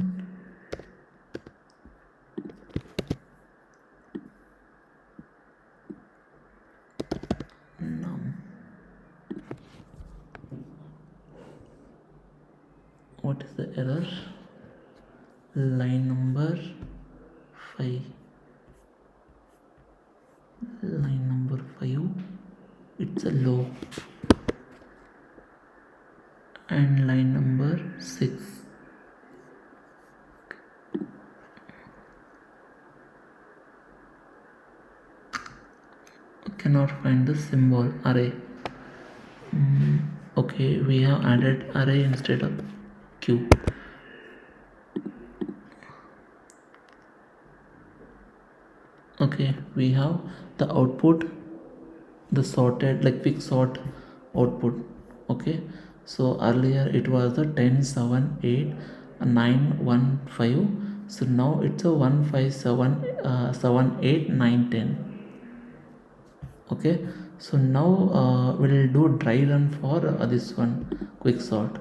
num. What is the error? Line number 5. Line number 5, it's a low. And line number 6, cannot find the symbol array. Okay, we have added array instead of q. Okay, we have the output, the sorted like quick sort output. Okay, so earlier it was the 10 7 8 9 1 5. So now it's a 1 5 7 7 8 9 10. Okay, so now we'll do dry run for this one quick sort.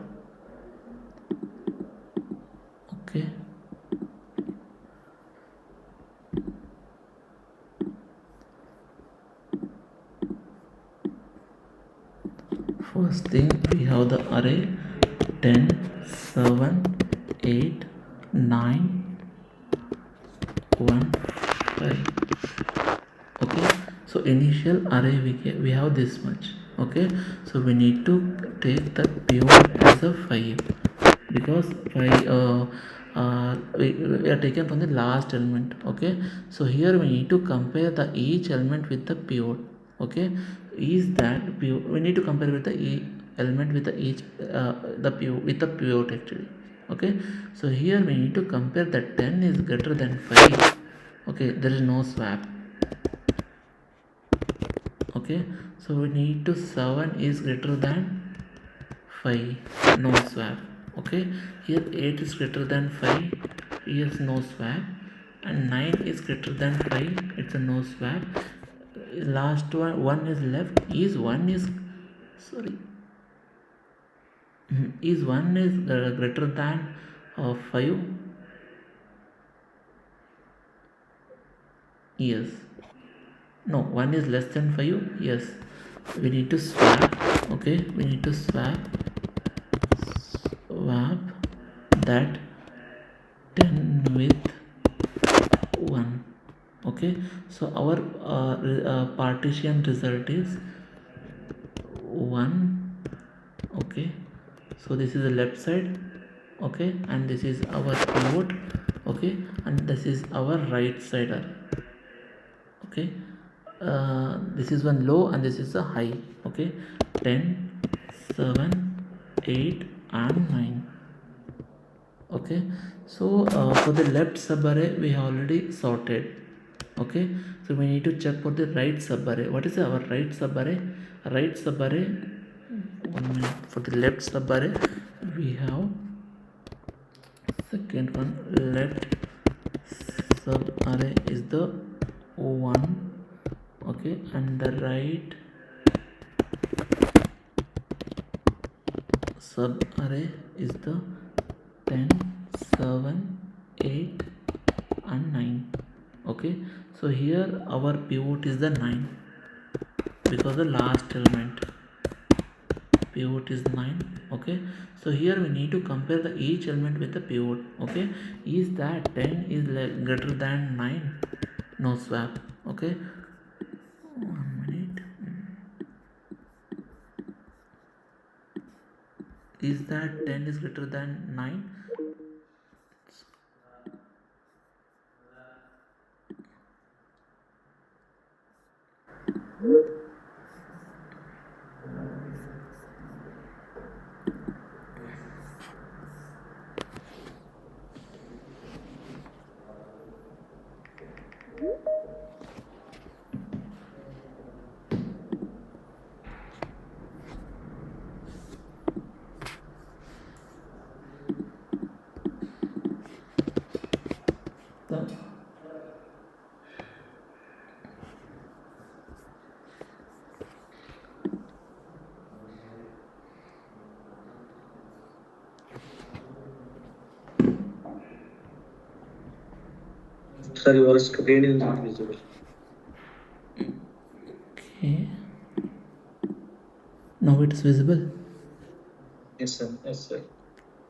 Okay, first thing we have the array 10 7 8 9 1 5. Okay, so initial array we have this much. Okay, so we need to take the pivot as a 5 because 5 we are taken from the last element. Okay, so here we need to compare the each element with the pivot. Okay, is that pivot we need to compare with the element with the each the pivot with the pivot actually. Okay, so here we need to compare that 10 is greater than 5. Okay, there is no swap. Okay, so we need to 7 is greater than 5, no swap. Okay, here 8 is greater than 5, here's no swap, and 9 is greater than 5, it's a no swap. Last one is left. Is 1 is sorry is 1 is greater than 5? Yes. No, 1 is less than 5. Yes, we need to swap. Okay, we need to swap that 10 with 1. Okay, so our partition result is 1. Okay, so this is the left side. Okay, and this is our pivot. Okay, and this is our right side. Okay, this is one low and this is a high. Okay, 10 7 8 and 9. Okay, so for the left subarray we have already sorted. Okay, so we need to check for the right subarray. What is our right subarray? Right subarray, 1 minute. For the left subarray we have second one. Left subarray is the 1. Okay, and the right subarray is the 10 7 8 and 9. Okay, so here our pivot is the 9 because the last element pivot is 9. Okay, so here we need to compare the each element with the pivot. Okay, is that 10 is greater than 9? No swap. Okay, 1 minute. Is that 10 is greater than 9? The Sir, your screen is not visible. okay, now it is visible. Yes, sir. Yes, sir.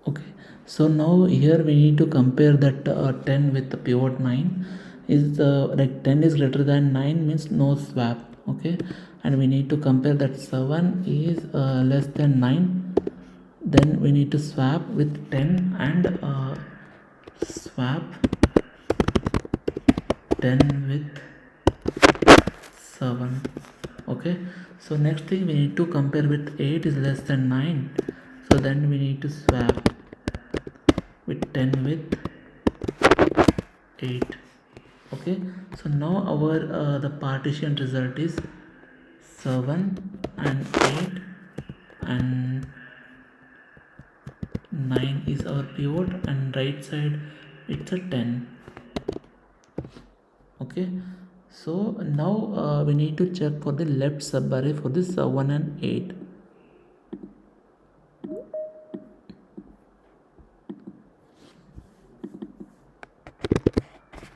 Okay, so now here we need to compare that 10 with the pivot 9. Is like 10 is greater than 9 means no swap. Okay, and we need to compare that 7 is less than 9, then we need to swap with 10 and swap 10 with 7. Okay, so next thing we need to compare with 8 is less than 9, so then we need to swap with 10 with 8. Okay, so now our the partition result is 7 and 8 and 9 is our pivot, and right side it's a 10. Okay, so now we need to check for the left subarray for this 1 and 8.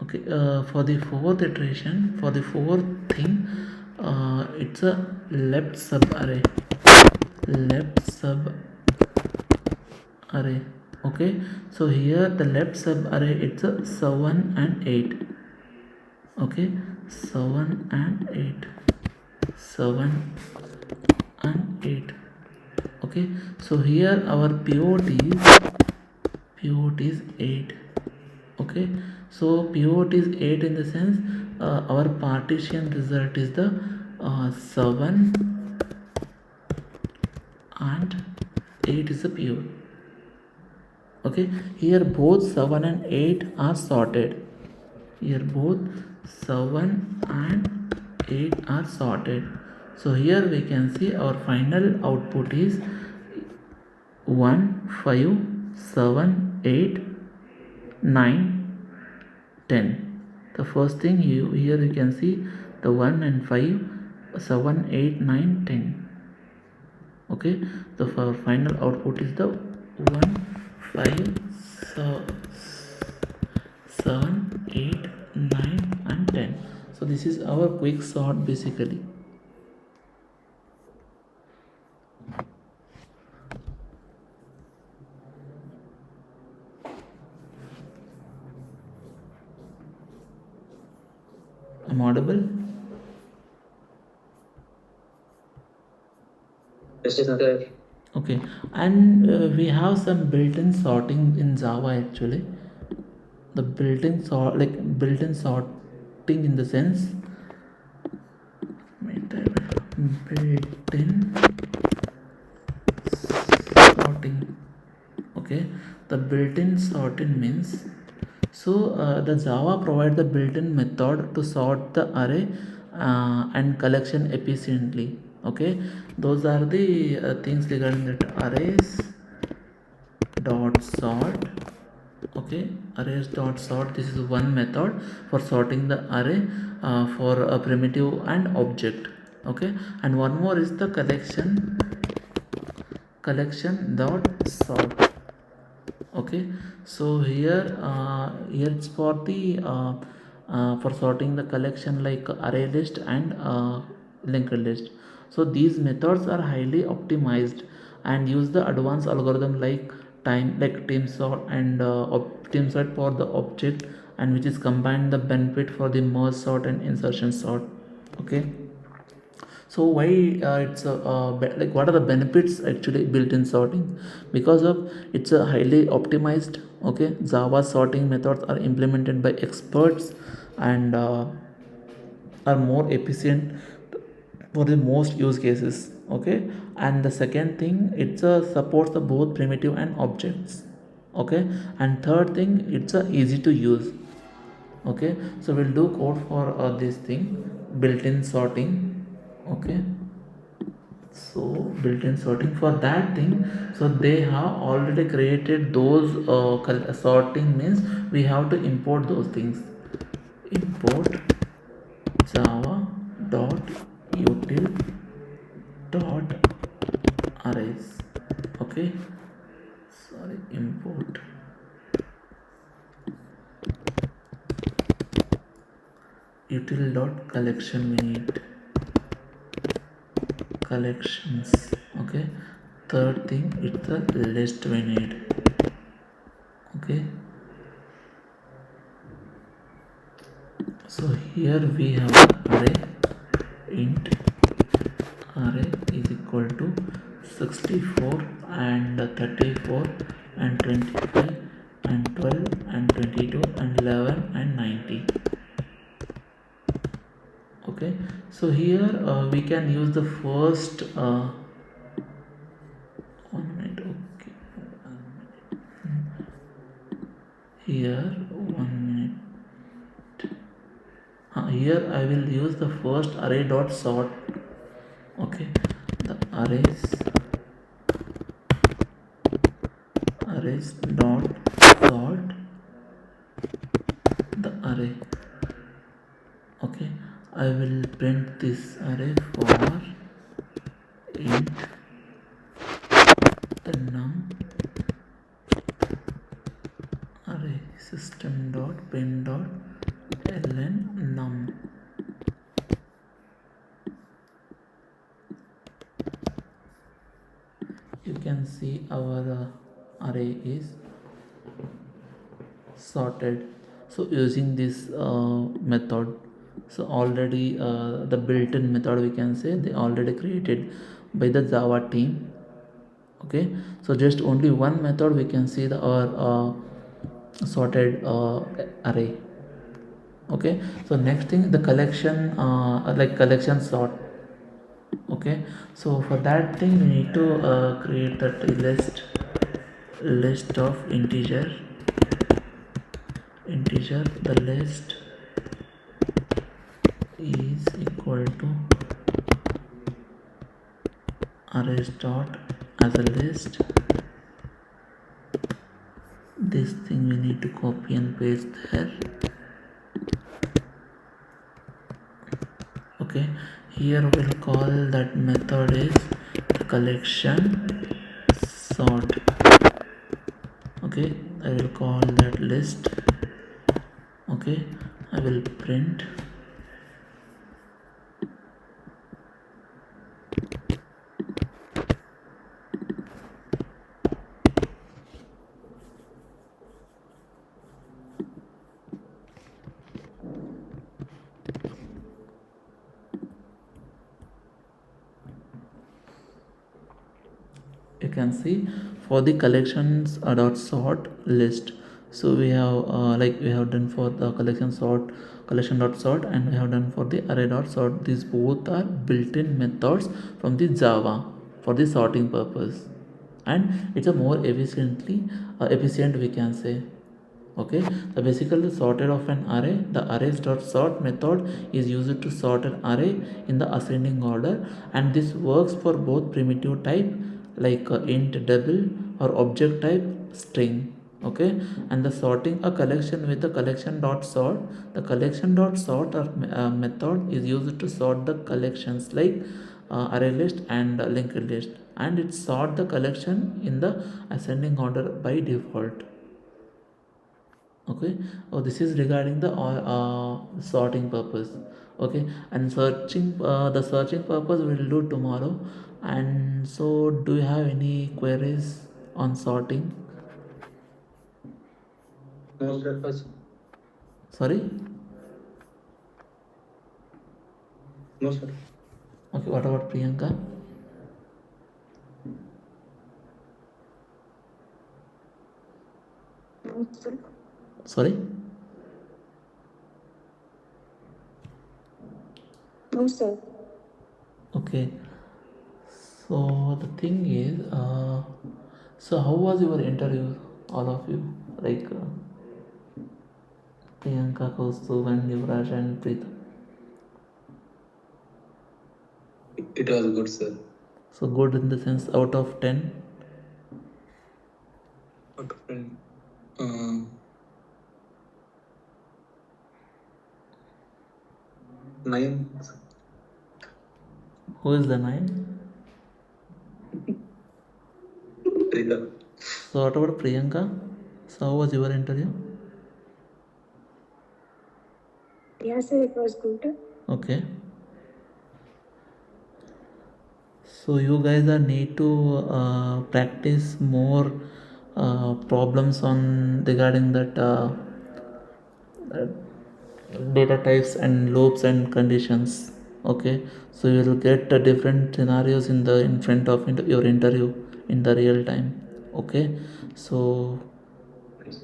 Okay, for the fourth iteration, for the fourth thing, it's a left sub array. Left sub array. Okay, so here the left sub array it's a 7 and 8. Okay, 7 and 8. 7 and 8. Okay, so here our pivot is 8. Okay, so pivot is 8 in the sense our partition result is the 7 and 8 is the pivot. Okay, here both 7 and 8 are sorted. Here both 7 and 8 are sorted. So here we can see our final output is 1 5 7 8 9 10. The first thing here you can see the 1 and 5 7 8 9 10. Okay, the final output is the 1 5 7 8 9 and 10. So this is our quick sort basically. I'm audible? Yes, sir. Okay, and we have some built-in sorting in Java actually. The built-in built-in sorting in the sense built-in sorting. Okay, the built-in sorting means the Java provides the built-in method to sort the array and collection efficiently. Okay, those are the things regarding that arrays dot sort. Okay, arrays dot sort, this is one method for sorting the array for a primitive and object. Okay, and one more is the collection dot sort. Okay, so here it's for the for sorting the collection like array list and linked list. So these methods are highly optimized and use the advanced algorithm like team sort and team sort for the object, and which is combined the benefit for the merge sort and insertion sort. Okay, so why it's like what are the benefits actually built in sorting? Because of it's a highly optimized. Okay, Java sorting methods are implemented by experts and are more efficient for the most use cases. Okay, and the second thing it's supports the both primitive and objects. Okay, and third thing it's easy to use. Okay, so we'll do code for this thing built-in sorting. Okay, so built-in sorting for that thing, so they have already created those sorting means we have to import those things. Import java dot util dot arrays. Okay, sorry, import util dot collection, we need collections. Okay, third thing it's the list we need. Okay, so here we have array int array is equal to 64 and 34 and 25 and 12 and 22 and 11 and 90. Okay, so here we can use the first 1 minute. Okay, here 1 minute. Here I will use the first array dot sort. Okay, the arrays array. Okay, I will print this array for int the num array system dot print dot ln num. You can see our array is sorted. So using this method, so already the built-in method, we can say, they already created by the Java team. Okay, so just only one method we can see the our sorted array. Okay, so next thing, the collection, like collection sort. Okay, so for that thing we need to create that list of integer. The list is equal to arrays dot as a list. This thing we need to copy and paste there. Okay, here we'll call that method is the collection sort. Okay, I will call that list. Okay, I will print you can see for the collections dot sort list. So we have like we have done for the collection dot sort, and we have done for the array dot sort. These both are built-in methods from the Java for the sorting purpose, and it's a more efficient, we can say. Okay, so basically sorted of an array, the arrays dot sort method is used to sort an array in the ascending order, and this works for both primitive type like int double or object type string. Okay, and the sorting a collection with the collection dot sort, the collection dot sort or method is used to sort the collections like array list and linked list, and it sort the collection in the ascending order by default. Okay, oh, this is regarding the sorting purpose. Okay, and the searching purpose we'll do tomorrow. And so do you have any queries on sorting? No, sir. Sorry. No, sir. Okay, what about Priyanka? No, sir. Sorry. No, sir. Okay, so the thing is so how was your interview, all of you, like Priyanka, Kaustubh and Yuvraj and Preetham? It was good, sir. So good in the sense out of 10? Out of 10. 9. Who is the 9? Trigger. So what about Priyanka? So how was your interview? Yes, sir, it was good. Okay. So you guys are need to practice more problems on regarding that uh, data types and loops and conditions. Okay, so you will get different scenarios in front of your interview in the real time. Okay, so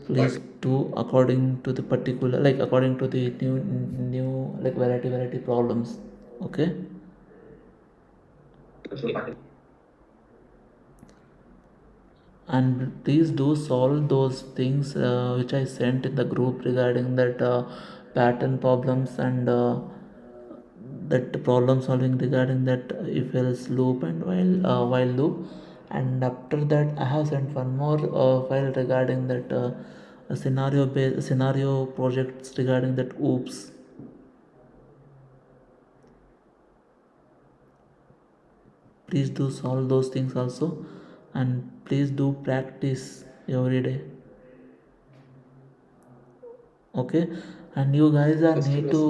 please do according to the particular, like according to the new like variety problems. Okay, and please do solve those things which I sent in the group regarding that pattern problems and that problem solving regarding that if else loop and while loop. And after that I have sent one more file regarding that a scenario projects regarding that oops. Please do solve those things also, and please do practice every day. Okay, and you guys are Yes, need to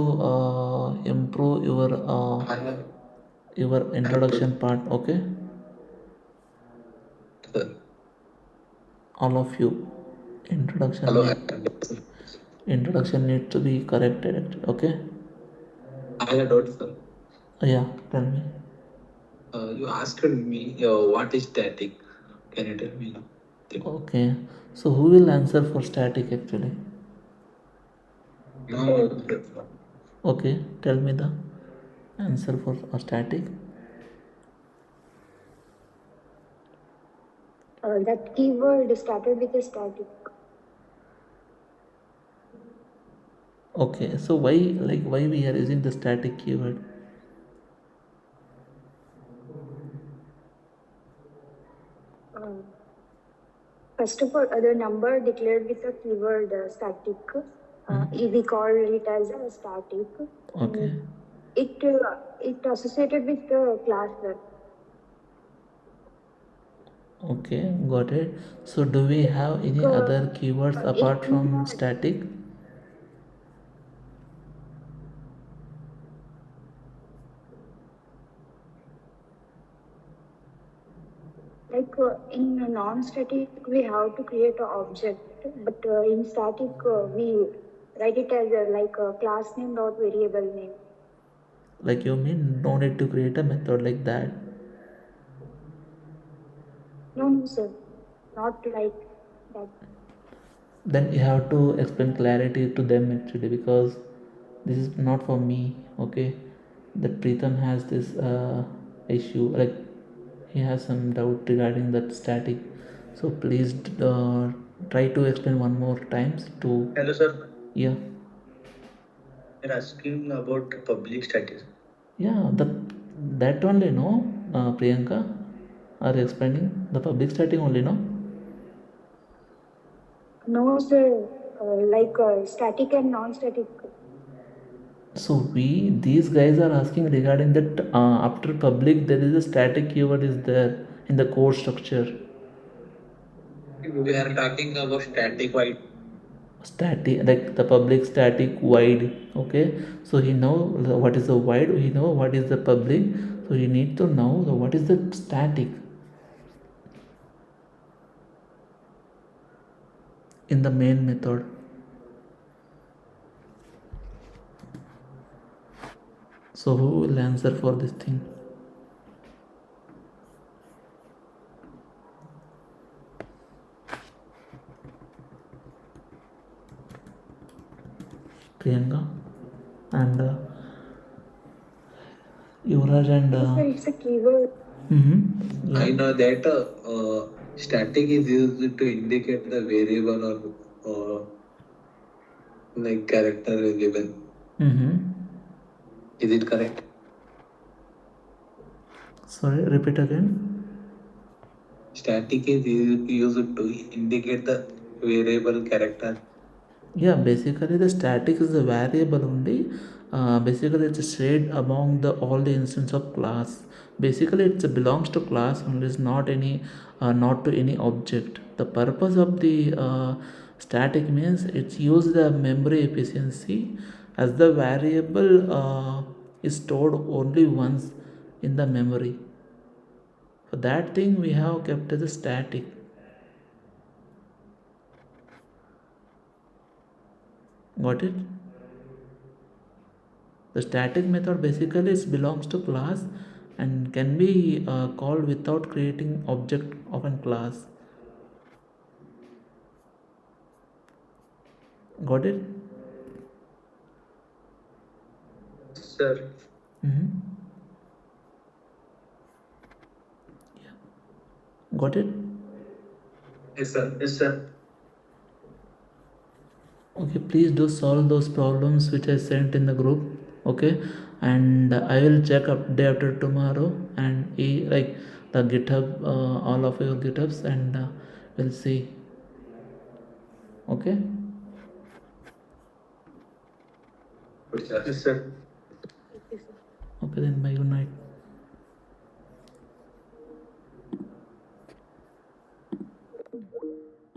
yes. improve I have, your I have introduction to, part. Okay, sir. all of you, introduction Hello, need introduction needs to be corrected. Okay, I had a doubt, sir. yeah, tell me. You asked me what is static. Can you tell me? Okay, so who will answer for static actually? No. Okay, tell me the answer for a static. That keyword started with a static. Okay, so why we are using the static keyword? Uh, First of all, the number declared with the keyword static, we call it as a static. Okay. And it associated with the class. Okay, got it. So do we have any Uh, other keywords apart in from static? in a non-static, we have to create an object, but in static, we write it as a class name dot variable name. Like you mean no need to create a method like that? No, no, sir, not like that. Then you have to explain clarity to them actually, because this is not for me. Okay, that Preetham has this issue, like he has some doubt regarding that static. So please try to explain one more times to. Hello, sir. Yeah. You're asking about public status. Yeah, that only, no, Priyanka, are you explaining the public static only, no? No, sir, static and non-static. So these guys are asking regarding that after public there is a static keyword is there in the code structure. We are talking about static white. Static, like the public static wide. Okay, so he know what is the wide, he know what is the public, so he need to know what is the static in the main method. So who will answer for this thing? Priyanka and Yuvraj and Yes, sir, it's a keyword. yeah. I know that static is used to indicate the variable or like character given. Is it correct? Sorry, repeat again. Static is used to indicate the variable character. Yeah, basically the static is a variable only. Basically it's shared among the all the instance of class. Basically it belongs to class only, is not any not to any object. The purpose of the static means it's use the memory efficiency, as the variable is stored only once in the memory. For that thing we have kept as a static. Got it? The static method basically is belongs to class and can be called without creating object of a class. Got it? Sir. Mm-hmm. Got it? Yes, sir. Yes, sir. Okay, please do solve those problems which I sent in the group. Okay, and I will check up day after tomorrow and like the GitHub, all of your GitHubs, and we'll see. Okay. Yes, sir. Okay, sir. Okay, then bye, good night.